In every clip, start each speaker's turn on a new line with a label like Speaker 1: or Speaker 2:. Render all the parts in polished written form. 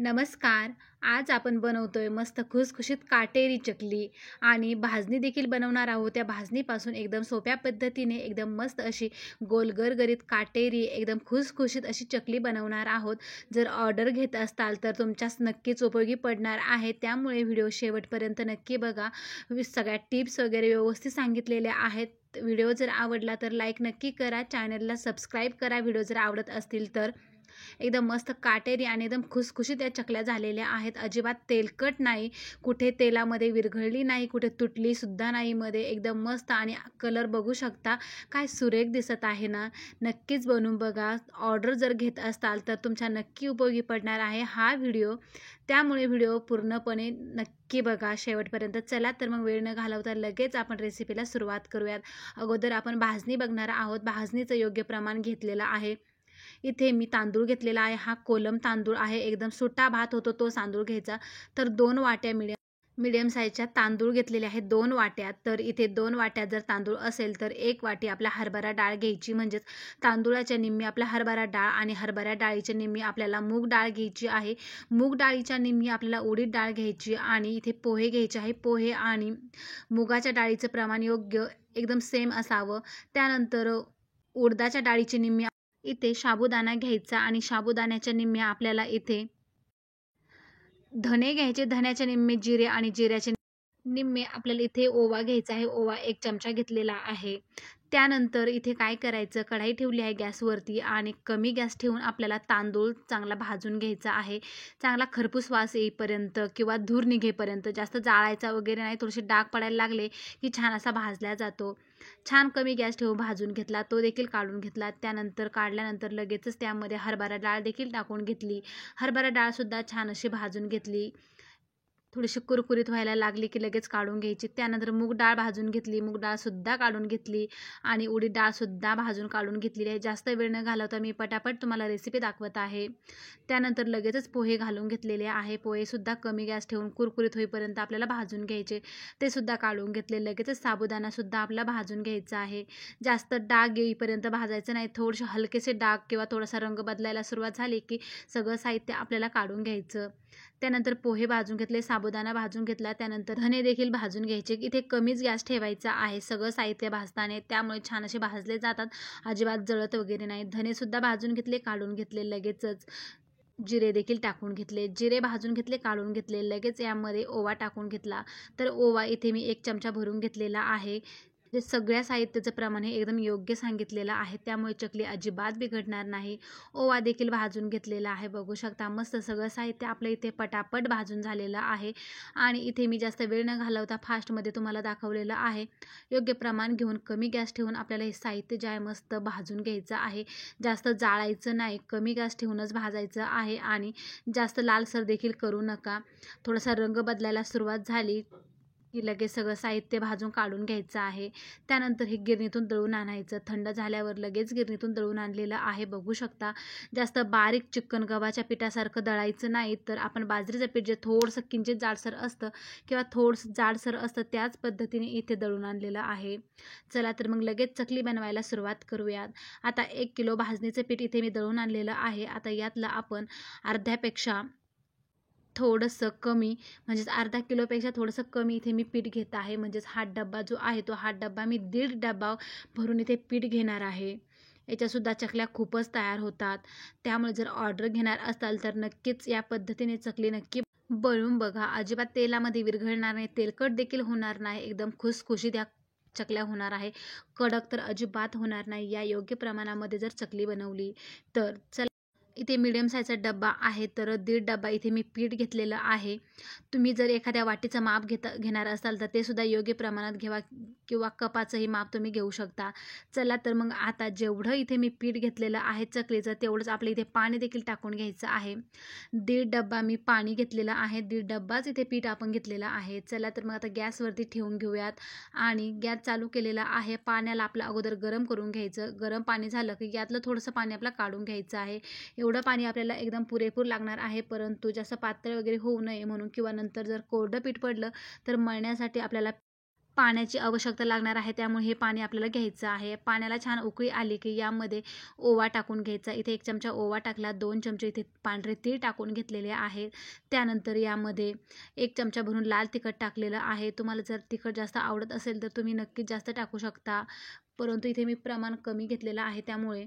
Speaker 1: नमस्कार. आज आपण बनवतोय मस्त खुसखुशीत काटेरी चकली आणि भाजणी देखील बनवणार आहोत. त्या भाजणीपासून एकदम सोप्या पद्धतीने एकदम मस्त अशी गोल गरगरीत काटेरी एकदम खुसखुशीत अशी चकली बनवणार आहोत. जर ऑर्डर घेत असाल तर तुमच्यास नक्कीच उपयोगी पडणार आहे. त्यामुळे व्हिडिओ शेवटपर्यंत नक्की बघा. सगळ्या टिप्स वगैरे व्यवस्थित सांगितलेल्या आहेत. व्हिडिओ जर आवडला तर लाईक नक्की करा, चॅनलला सबस्क्राईब करा. व्हिडिओ जर आवडत असतील तर एकदम मस्त काटेरी आणि एकदम खुसखुशीत या चकल्या झालेल्या आहेत. अजिबात तेलकट नाही, कुठे तेलामध्ये विरघळली नाही, कुठे तुटली सुद्धा नाही. मध्ये एकदम मस्त आणि कलर बघू शकता काय सुरेख दिसत आहे ना. नक्कीच बनवून बघा. ऑर्डर जर घेत असाल तर तुमच्या नक्की उपयोगी पडणार आहे हा व्हिडिओ. त्यामुळे व्हिडिओ पूर्णपणे नक्की बघा शेवटपर्यंत. चला तर मग वेळ न घालवता लगेच आपण रेसिपीला सुरुवात करूयात. अगोदर आपण भाजणी बघणार आहोत. भाजणीचं योग्य प्रमाण घेतलेलं आहे. इथे मी तांदूळ घेतलेला आहे. हा कोलम तांदूळ आहे. एकदम सुट्टा भात होतो तो तांदूळ घ्यायचा. तर 2 वाट्या मीडियम साईजच्या तांदूळ घेतलेले आहेत. 2 वाट्या. तर इथे 2 वाट्या जर तांदूळ असेल तर 1 वाटी आपला हरभरा डाळ घ्यायची. म्हणजेच तांदूळाच्या निम्मी आपला हरभरा डाळ आणि हरभरा डाळीच्या निम्मी आपल्याला मूग डाळ घ्यायची आहे. मूग डाळीच्या निम्मी आपल्याला उडीद डाळ घ्यायची आणि इथे पोहे घ्यायचे आहे. पोहे आणि मुगाच्या डाळीचं प्रमाण योग्य एकदम सेम असावं. त्यानंतर उडदाच्या डाळीची निम्मी इथे साबुदाणा घ्यायचा आणि साबुदाण्याच्या निम्म्या आपल्याला इथे धने घ्यायचे. धन्याच्या निम्मे जिरे आणि जिऱ्याचे निम्मे आपल्याला इथे ओवा घ्यायचा आहे. ओवा 1 चमचा घेतलेला आहे. त्यानंतर इथे काय करायचं, कढाई ठेवली आहे गॅसवरती आणि कमी गॅस ठेवून आपल्याला तांदूळ चांगला भाजून घ्यायचा आहे. चांगला खरपूस वास येईपर्यंत किंवा धूर निघेपर्यंत. जास्त जाळायचा वगैरे नाही. थोडेसे डाग पडायला लागले की छान असा भाजला जातो. छान कमी गॅस ठेवून भाजून घेतला. तो देखील काढून घेतला. त्यानंतर काढल्यानंतर लगेचच त्यामध्ये हरभरा डाळ देखील टाकून घेतली. हरभरा डाळसुद्धा छान अशी भाजून घेतली. थोडीशी कुरकुरीत व्हायला लागली की लगेच काढून घ्यायची. त्यानंतर मूग डाळ भाजून घेतली. मूग डाळसुद्धा काढून घेतली आणि उडीद डाळसुद्धा भाजून काढून घेतलेली आहे. जास्त वेळ न घालवता मी पटापट तुम्हाला रेसिपी दाखवत आहे. त्यानंतर लगेचच पोहे घालून घेतलेले आहे. पोहेसुद्धा कमी गॅस ठेवून कुरकुरीत होईपर्यंत आपल्याला भाजून घ्यायचे. ते सुद्धा काढून घेतले. लगेचच साबुदाणासुद्धा आपला भाजून घ्यायचा आहे. जास्त डाग येईपर्यंत भाजायचं नाही. थोडेसे हलकेसे डाग किंवा थोडासा रंग बदलायला सुरुवात झाली की सगळं साहित्य आपल्याला काढून घ्यायचं. त्यानंतर पोहे भाजून घेतले. साबुदाणा भाजून घेतला. त्यानंतर धने देखील भाजून घ्यायचे. इथे कमीच गॅस ठेवायचा आहे सगळं साहित्य भाजताना. त्यामुळे छान असे भाजले जातात. अजिबात जळत वगैरे नाही. धनेसुद्धा भाजून घेतले, काढून घेतले. लगेचच जिरे देखील टाकून घेतले. जिरे भाजून घेतले, काढून घेतले. लगेच यामध्ये ओवा टाकून घेतला. तर ओवा इथे मी 1 चमचा भरून घेतलेला आहे. जे सगळ्या साहित्याचं प्रमाण हे एकदम योग्य सांगितलेलं आहे. त्यामुळे चकली अजिबात बिघडणार नाही. ओवा देखील भाजून घेतलेला आहे. बघू शकता मस्त सगळं साहित्य आपलं इथे पटापट भाजून झालेलं आहे. आणि इथे मी जास्त वेळ न घालवता फास्टमध्ये तुम्हाला दाखवलेलं आहे. योग्य प्रमाण घेऊन कमी गॅस ठेवून आपल्याला हे साहित्य जे आहे मस्त भाजून घ्यायचं आहे. जास्त जाळायचं नाही. कमी गॅस ठेवूनच भाजायचं आहे आणि जास्त लालसर देखील करू नका. थोडासा रंग बदलायला सुरुवात झाली की लगेच सगळं साहित्य भाजून काढून घ्यायचं आहे. त्यानंतर हे गिरणीतून दळून आणायचं. थंड झाल्यावर लगेच गिरणीतून दळून आणलेलं आहे. बघू शकता जास्त बारीक चिकन गव्हाच्या पिठासारखं दळायचं नाही. तर आपण बाजरीचं पीठ जे थोडंसं किंचित जाडसर असतं किंवा थोडंसं जाडसर असतं त्याच पद्धतीने इथे दळून आणलेलं आहे. चला तर मग लगेच चकली बनवायला सुरुवात करूयात. आता 1 किलो भाजणीचं पीठ इथे मी दळून आणलेलं आहे. आता यातलं आपण अर्ध्यापेक्षा थोडंसं कमी म्हणजेच अर्धा किलोपेक्षा थोडंसं कमी इथे मी पीठ घेत आहे. म्हणजेच हा डब्बा जो आहे तो हा डब्बा मी 1.5 डब्बा भरून इथे पीठ घेणार आहे. याच्यासुद्धा चकल्या खूपच तयार होतात. त्यामुळे जर ऑर्डर घेणार असाल तर नक्कीच या पद्धतीने चकली नक्की बनवून बघा. अजिबात तेलामध्ये विरघळणार नाही. तेलकट देखील होणार नाही. एकदम खुसखुशीत या चकल्या होणार आहे. कडक तर अजिबात होणार नाही. या योग्य प्रमाणामध्ये जर चकली बनवली तर. चला इथे मीडियम साईजचा डब्बा आहे तर 1.5 डब्बा इथे मी पीठ घेतलेलं आहे. तुम्ही जर एखाद्या वाटीचं माप घेणार असाल तर ते सुद्धा योग्य प्रमाणात घ्यावा किंवा कपाचंही माप तुम्ही घेऊ शकता. चला तर मग आता जेवढं इथे मी पीठ घेतलेलं आहे चकलीचं तेवढंच आपलं इथे पाणी देखील टाकून घ्यायचं आहे. 1.5 डब्बा मी पाणी घेतलेलं आहे. 1.5 डब्बाच इथे पीठ आपण घेतलेलं आहे. चला तर मग आता गॅसवरती ठेवून घेऊयात आणि गॅस चालू केलेला आहे. पाण्याला आपलं अगोदर गरम करून घ्यायचं. गरम पाणी झालं की यातलं थोडंसं पाणी आपलं काढून घ्यायचं आहे. एवढं पाणी आपल्याला एकदम पुरेपूर लागणार आहे. परंतु जास्त पातळ वगैरे होऊ नये म्हणून किंवा नंतर जर कोरडं पीठ पडलं तर मळण्यासाठी आपल्याला पाण्याची आवश्यकता लागणार आहे, त्यामुळे हे पाणी आपल्याला घ्यायचं आहे. पाण्याला छान उकळी आली की यामध्ये ओवा टाकून घ्यायचा. इथे 1 चमचा ओवा टाकला, 2 चमचे इथे पांढरे तीळ टाकून घेतलेले आहेत. त्यानंतर यामध्ये 1 चमचा भरून लाल तिखट टाकलेलं आहे. तुम्हाला जर तिखट जास्त आवडत असेल तर तुम्ही नक्कीच जास्त टाकू शकता, परंतु इथे मी प्रमाण कमी घेतलेलं आहे, त्यामुळे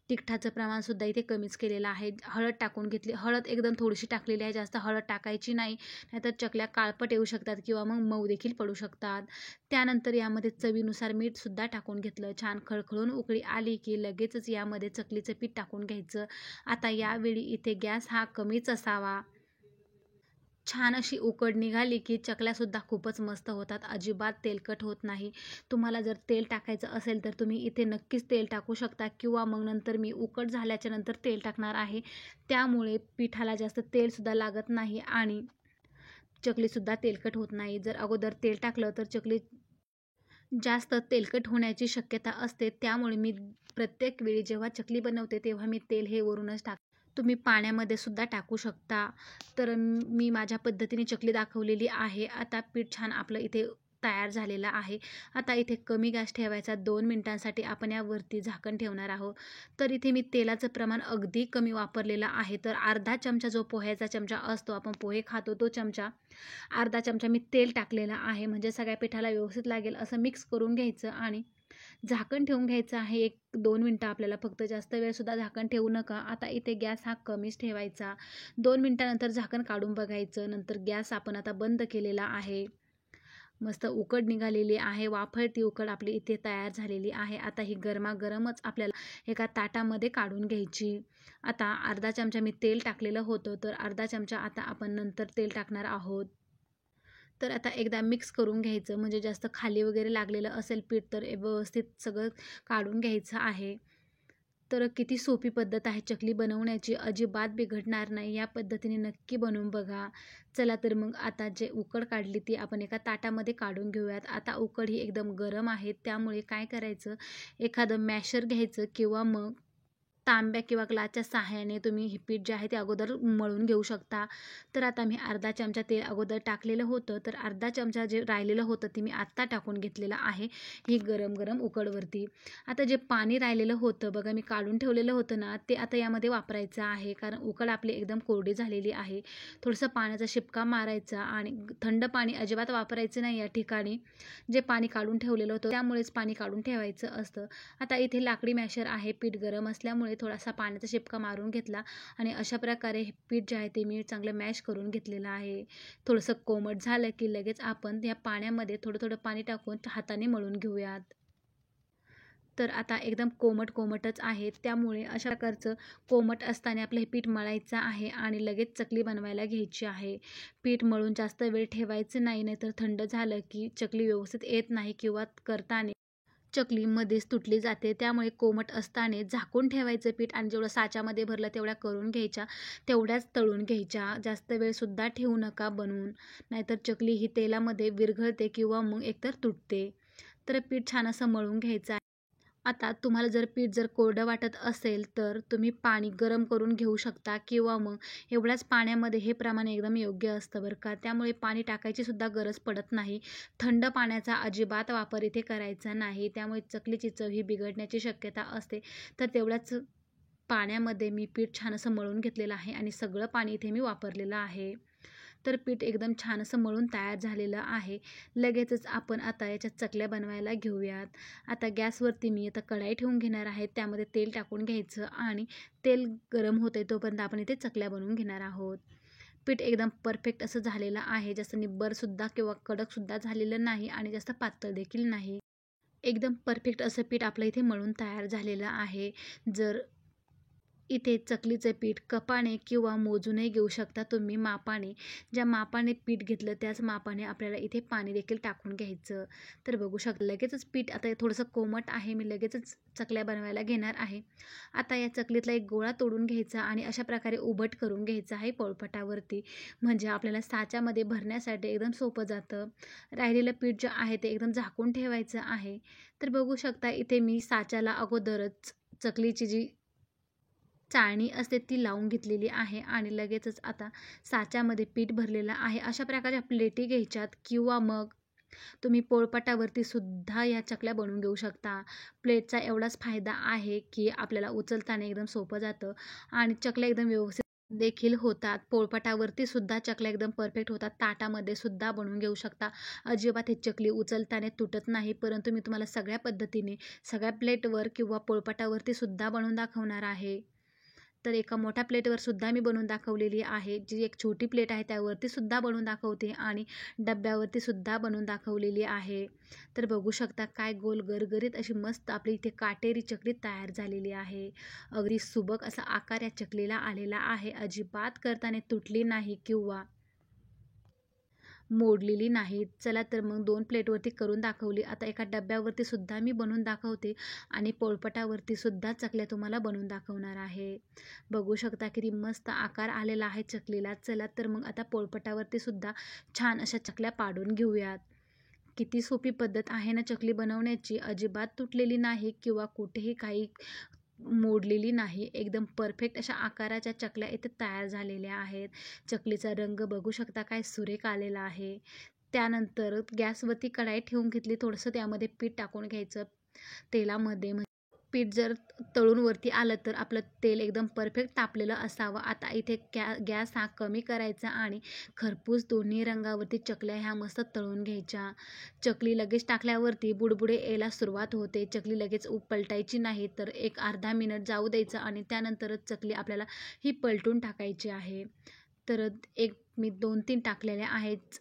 Speaker 1: तिखटाचं प्रमाणसुद्धा इथे कमीच केलेलं आहे. हळद टाकून घेतली. हळद एकदम थोडीशी टाकलेली आहे, जास्त हळद टाकायची नाही, नाहीतर चकल्या काळपट येऊ शकतात किंवा मग मऊ देखील पडू शकतात. त्यानंतर यामध्ये चवीनुसार मीठसुद्धा टाकून घेतलं. छान खळखळून उकळी आली की लगेचच यामध्ये चकलीचं पीठ टाकून घ्यायचं. आता यावेळी इथे गॅस हा कमीच असावा. छान अशी उकड निघाली की चकल्यासुद्धा खूपच मस्त होतात, अजिबात तेलकट होत नाही. तुम्हाला जर तेल टाकायचं असेल तर तुम्ही इथे नक्कीच तेल टाकू शकता किंवा मग नंतर मी उकड झाल्याच्या नंतर तेल टाकणार आहे, त्यामुळे पिठाला जास्त तेलसुद्धा लागत नाही आणि चकलीसुद्धा तेलकट होत नाही. जर अगोदर तेल टाकलं तर चकली जास्त तेलकट होण्याची शक्यता असते, त्यामुळे मी प्रत्येक वेळी जेव्हा चकली बनवते तेव्हा मी तेल हे वरूनच तुम्ही पाण्यामध्ये सुद्धा टाकू शकता. तर मी माझ्या पद्धतीने चकली दाखवलेली आहे. आता पीठ छान आपलं इथे तयार झालेलं आहे. आता इथे कमी गॅस ठेवायचा. 2 मिनिटांसाठी आपण यावरती झाकण ठेवणार आहोत. तर इथे मी तेलाचं प्रमाण अगदी कमी वापरलेलं आहे. तर अर्धा चमचा जो पोह्याचा चमचा असतो, आपण पोहे खातो तो चमचा, अर्धा चमचा मी तेल टाकलेला आहे, म्हणजे सगळ्या पिठाला व्यवस्थित लागेल असं मिक्स करून घ्यायचं आणि झाकण ठेवून घ्यायचं आहे. 1-2 मिनटं आपल्याला फक्त, जास्त वेळसुद्धा झाकण ठेवू नका. आता इथे गॅस हा कमीच ठेवायचा. 2 मिनटानंतर झाकण काढून बघायचं. नंतर गॅस आपण आता बंद केलेला आहे. मस्त उकड निघालेली आहे. वाफळती उकड आपली इथे तयार झालेली आहे. आता ही गरमागरमच आपल्याला एका ताटामध्ये काढून घ्यायची. आता अर्धा चमचा मी तेल टाकलेलं होतं, तर अर्धा चमचा आता आपण नंतर तेल टाकणार आहोत. तर आता एकदा मिक्स करून घ्यायचं, म्हणजे जास्त खाली वगैरे लागलेलं असेल पीठ तर व्यवस्थित सगळं काढून घ्यायचं आहे. तर किती सोपी पद्धत आहे चकली बनवण्याची, अजिबात बिघडणार नाही. या पद्धतीने नक्की बनवून बघा. चला तर मग आता जे उकड काढली ती आपण एका ताटामध्ये काढून घेऊयात. आता उकड ही एकदम गरम आहे, त्यामुळे काय करायचं, एखादं मॅशर घ्यायचं किंवा मग तांब्या किंवा ग्लासच्या सहाय्याने तुम्ही हे पीठ जे आहे ते अगोदर मळून घेऊ शकता. तर आता मी अर्धा चमचा तेल अगोदर टाकलेलं होतं, तर अर्धा चमचा जे राहिलेलं होतं ते मी आत्ता टाकून घेतलेलं आहे ही गरम गरम उकडवरती. आता जे पाणी राहिलेलं होतं बघा, मी काढून ठेवलेलं होतं ना, ते आता यामध्ये वापरायचं आहे, कारण उकड आपली एकदम कोरडी झालेली आहे. थोडंसं पाण्याचा शिपका मारायचा आणि थंड पाणी अजिबात वापरायचं नाही या ठिकाणी. जे पाणी काढून ठेवलेलं होतं त्यामुळेच पाणी काढून ठेवायचं असतं. आता इथे लाकडी मॅशर आहे, पीठ गरम असल्यामुळे थोडासा पाण्याचा शिपका मारून घेतला आणि अशा प्रकारे हे पीठ जे आहे ते मी चांगलं मॅश करून घेतलेलं आहे. थोडंसं कोमट झालं की लगेच आपण या पाण्यामध्ये थोडं थोडं पाणी टाकून हाताने मळून घेऊयात. तर आता एकदम कोमटच आहे, त्यामुळे अशा प्रकारचं कोमट असताना आपलं हे पीठ मळायचं आहे आणि लगेच चकली बनवायला घ्यायची आहे. पीठ मळून जास्त वेळ ठेवायचं नाही, नाहीतर थंड झालं की चकली व्यवस्थित येत नाही किंवा करताना चकली मध्येच तुटली जाते. त्यामुळे कोमट असताना झाकून ठेवायचं पीठ आणि जेवढं साच्यामध्ये भरलं तेवढ्या करून घ्यायच्या, तेवढ्याच तळून घ्यायच्या. जास्त वेळसुद्धा ठेवू नका बनवून, नाहीतर चकली ही तेलामध्ये विरघळते किंवा मग एकतर तुटते. तर पीठ छान असं मळून घ्यायचं आहे. आता तुम्हाला जर पीठ जर कोरडं वाटत असेल तर तुम्ही पाणी गरम करून घेऊ शकता किंवा मग एवढ्याच पाण्यामध्ये हे प्रमाण एकदम योग्य असतं बरं का. त्यामुळे पाणी टाकायची सुद्धा गरज पडत नाही. थंड पाण्याचा अजिबात वापर इथे करायचा नाही, त्यामुळे चकलीची चव ही बिघडण्याची शक्यता असते. तर तेवढ्याच पाण्यामध्ये मी पीठ छान असं मळून घेतलेलं आहे आणि सगळं पाणी इथे मी वापरलेलं आहे. तर पीठ एकदम छान असं मळून तयार झालेलं आहे. लगेचच आपण आता याच्यात चकल्या बनवायला घेऊयात. आता गॅसवरती मी आता कढाई ठेवून घेणार आहे, त्यामध्ये तेल टाकून घ्यायचं आणि तेल गरम होते तोपर्यंत आपण इथे चकल्या बनवून घेणार आहोत. पीठ एकदम परफेक्ट असं झालेलं आहे, जास्त निब्बरसुद्धा किंवा कडकसुद्धा झालेलं नाही आणि जास्त पातळ देखील नाही. एकदम परफेक्ट असं पीठ आपलं इथे मळून तयार झालेलं आहे. जर इथे चकलीचं पीठ कपाने किंवा मोजूनही घेऊ शकता तुम्ही मापाने. ज्या मापाने पीठ घेतलं त्याच मापाने आपल्याला इथे पाणी देखील टाकून घ्यायचं. तर बघू शकता लगेचच पीठ आता थोडंसं कोमट आहे, मी लगेचच चकल्या बनवायला घेणार आहे. आता या चकलीतला एक गोळा तोडून घ्यायचा आणि अशा प्रकारे उभट करून घ्यायचा आहे पोळपाटावरती, म्हणजे आपल्याला साच्यामध्ये भरण्यासाठी एकदम सोपं जातं. राहिलेलं पीठ जे आहे ते एकदम झाकून ठेवायचं आहे. तर बघू शकता इथे मी साच्याला अगोदरच चकलीची जी चाळणी असते ती लावून घेतलेली आहे आणि लगेचच आता साच्यामध्ये पीठ भरलेलं आहे. अशा प्रकारच्या प्लेटी घ्यायच्यात किंवा मग तुम्ही पोळपाटावरती सुद्धा या चकल्या बनवून घेऊ शकता. प्लेटचा एवढाच फायदा आहे की आपल्याला उचलताना एकदम सोपं जातं आणि चकल्या एकदम व्यवस्थित देखील होतात. पोळपाटावरती सुद्धा चकल्या एकदम परफेक्ट होतात. ताटामध्ये सुद्धा बनवून घेऊ शकता. अजिबात ही चकली उचलताना तुटत नाही. परंतु मी तुम्हाला सगळ्या पद्धतीने सगळ्या प्लेटवर किंवा पोळपाटावरती सुद्धा बनवून दाखवणार आहे. तर एका मोठ्या प्लेटवर सुद्धा मी बनवून दाखवलेली आहे. जी एक छोटी प्लेट आहे त्यावरती सुद्धा बनवून दाखवते आणि डब्यावरती सुद्धा बनवून दाखवलेली आहे. तर बघू शकता काय गोल गरगरीत अशी मस्त आपली इथे काटेरी चकली तयार झालेली आहे. अगदी सुबक असा आकार या चकलीला आलेला आहे. अजिबात करताना तुटली नाही किंवा मोडलेली नाहीत. चला तर मग 2 प्लेटवरती करून दाखवली. आता एका डब्यावरती सुद्धा मी बनवून दाखवते आणि पोळपाटावरती सुद्धा चकल्या तुम्हाला बनवून दाखवणार आहे. बघू शकता किती मस्त आकार आलेला आहे चकलीला. चला तर मग आता पोळपाटावरती सुद्धा छान अशा चकल्या पाडून घेऊयात. किती सोपी पद्धत आहे ना चकली बनवण्याची. अजिबात तुटलेली नाही किंवा कुठेही काही मोडलेली नाही. एकदम परफेक्ट अशा आकाराच्या चकल्या इथे तयार झालेल्या आहेत. चकलीचा रंग बघू शकता काय सुरेख आलेला आहे. त्यानंतर गॅसवरती कढाई ठेवून घेतली. थोडंसं त्यामध्ये पीठ टाकून घ्यायचं तेलामध्ये. पीठ जर तळून वरती आलं तर आपलं तेल एकदम परफेक्ट तापलेलं असावं. आता इथे गॅस हा कमी करायचा आणि खरपूस दोन्ही रंगावरती चकल्या ह्या मस्त तळून घ्यायच्या. चकली लगेच टाकल्यावरती बुडबुडे यायला सुरुवात होते. चकली लगेच पलटायची नाही, तर एक अर्धा मिनिट जाऊ द्यायचं आणि त्यानंतरच चकली आपल्याला ही पलटून टाकायची आहे. तर मी 2-3 टाकलेल्या आहेत.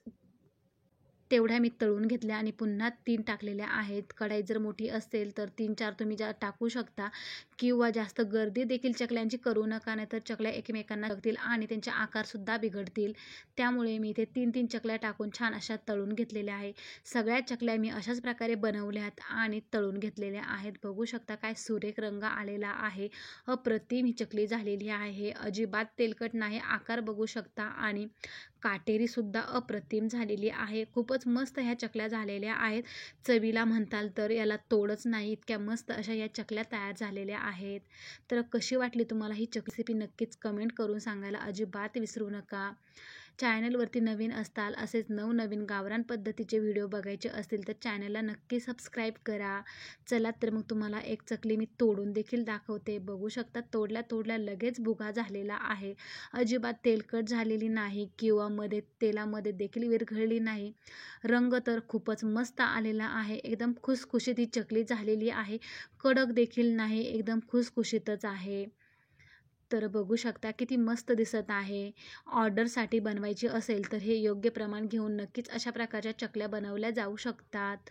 Speaker 1: तेवढ्या मी तळून घेतल्या आणि पुन्हा 3 टाकलेल्या आहेत. कढाई जर मोठी असेल तर 3-4 तुम्ही टाकू शकता किंवा जास्त गर्दी देखील चकल्यांची करू नका, नाहीतर चकल्या एकमेकांना लागतील आणि त्यांचे आकारसुद्धा बिघडतील. त्यामुळे मी इथे 3-3 चकल्या टाकून छान अशा तळून घेतलेल्या आहे. सगळ्या चकल्या मी अशाच प्रकारे बनवल्यात आणि तळून घेतलेल्या आहेत. बघू शकता काय सुरेख रंग आलेला आहे. अप्रतिम ही चकली झालेली आहे. अजिबात तेलकट नाही. आकार बघू शकता आणि काटेरीसुद्धा अप्रतिम झालेली आहे. खूपच मस्त ह्या चकल्या झालेल्या आहेत. चवीला म्हणताल तर याला तोडच नाही, इतक्या मस्त अशा या चकल्या तयार झालेल्या आहेत. तर कशी वाटली तुम्हाला ही रेसिपी नक्कीच कमेंट करून सांगायला अजिबात विसरू नका. चॅनलवरती नवीन असताल, असेच नवनवीन गावरान पद्धतीचे व्हिडिओ बघायचे असतील तर चॅनलला नक्की सबस्क्राईब करा. चला तर मग तुम्हाला एक चकली मी तोडून देखील दाखवते. बघू शकता तोडल्या तोडल्या लगेच भुगा झालेला आहे. अजिबात तेलकट झालेली नाही किंवा तेलामध्ये देखील विरघळली नाही. रंग तर खूपच मस्त आलेला आहे. एकदम खुसखुशीत ही चकली झालेली आहे. कडक देखील नाही, एकदम खुसखुशीतच आहे. तर बघू शकता किती मस्त दिसत आहे. ऑर्डरसाठी बनवायची असेल तर हे योग्य प्रमाण घेऊन नक्कीच अशा प्रकारच्या चकल्या बनवल्या जाऊ शकतात.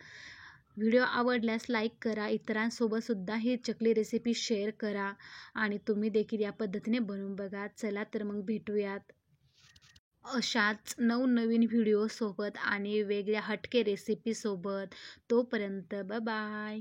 Speaker 1: व्हिडिओ आवडल्यास लाईक करा. इतरांसोबत सुद्धा ही चकली रेसिपी शेअर करा आणि तुम्ही देखील या पद्धतीने बनवून बघा. चला तर मग भेटूयात अशाच नवनवीन व्हिडिओसोबत आणि वेगळ्या हटके रेसिपीसोबत. तोपर्यंत बाय.